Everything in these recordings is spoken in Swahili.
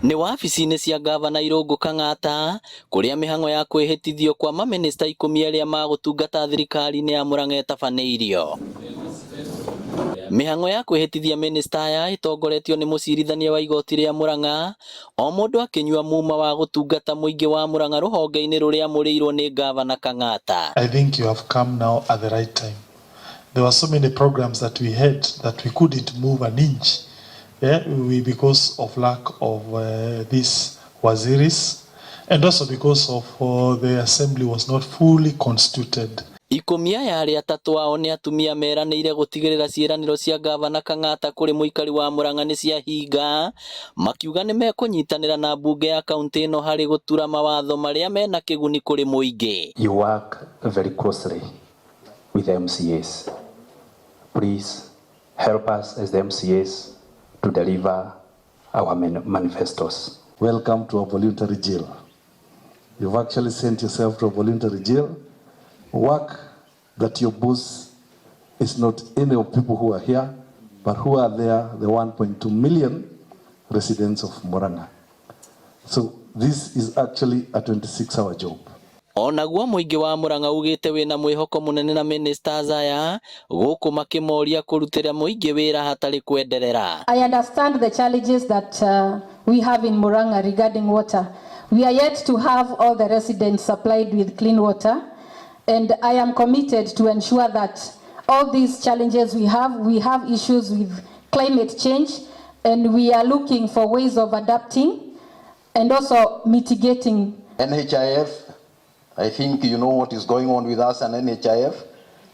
Nĩ wabici-inĩ cia gavana Irũngũ Kang'ata kũrĩa mĩhang'o ya kwĩhĩtithio kwa mamĩnĩsta 10 arĩa magũtungata thirikari-inĩ ya Murang'a ĩtabanĩirio. Mĩhang'o ya kwĩhĩtithia mĩnĩsta aya ĩtongoretio nĩ mũcirithania wa igoti rĩa Murang'a, o mũndũ akĩnyua muma wa gũtungata mũingĩ wa Murang'a rũhonge-inĩ rũrĩa mũrĩirwo nĩ gavana Kang'ata. I think you have come now at the right time. There were so many programs that we had that we couldn't move an inch. Because of lack of these waziris, and also because of the assembly was not fully constituted. 10 aya arĩa atatũ ao nĩ atumia meranĩire gũtigĩrĩra ciĩranĩro cia gavana Kang'ata kũrĩ mũikari wa Murang'a nĩ ciahinga, makiuga nĩ mekũnyitanĩra na mbunge ya kaunti ĩno harĩ gũtura mawatho marĩa mena kĩguni kũrĩ mũingĩ. You work very closely with the MCAs. Please help us as the MCAs to deliver our manifestos. Welcome to a voluntary jail. You've actually sent yourself to a voluntary jail. Work that your boss is not any of people who are here, but who are there, the 1.2 million residents of Murang'a. So this is actually a 26-hour job. Onaguo mũingĩ wa Murang'a ugĩte wĩna mwĩhoko mũnene na ministers aya gũkũ makĩmoria kũrutĩra mũingĩ wĩra hatarĩ kwenderera. I understand the challenges that we have in Murang'a regarding water. We are yet to have all the residents supplied with clean water, and I am committed to ensure that all these challenges we have issues with climate change, and we are looking for ways of adapting and also mitigating. NHIF, I think you know what is going on with us and NHIF.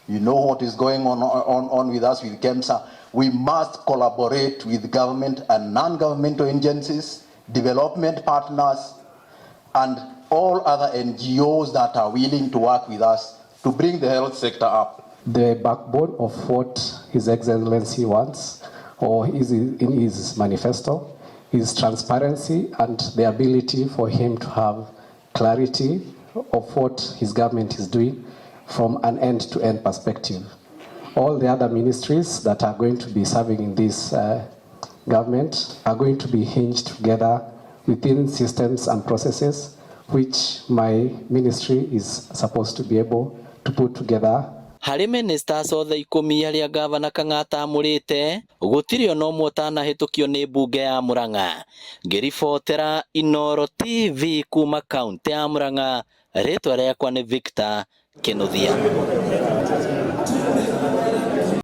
You know what is going on with us with KEMSA. We must collaborate with government and non-governmental agencies, development partners, and all other NGOs that are willing to work with us to bring the health sector up. The backbone of what His Excellency wants, or is in his manifesto, is transparency and the ability for him to have clarity of what his government is doing from an end-to-end perspective. All the other ministries that are going to be serving in this government are going to be hinged together within systems and processes which my ministry is supposed to be able to put together. Harĩ ministers othe 10 arĩa gavana Kang'ata amũrĩte, gũtirĩ ona ũmwe ũtanahĩtũkio nĩ mbunge ya Murang'a. Ngĩribotera Inooro TV kuma kaunti ya Murang'a, rĩtwa rĩakwa nĩ Victor Kĩnuthia.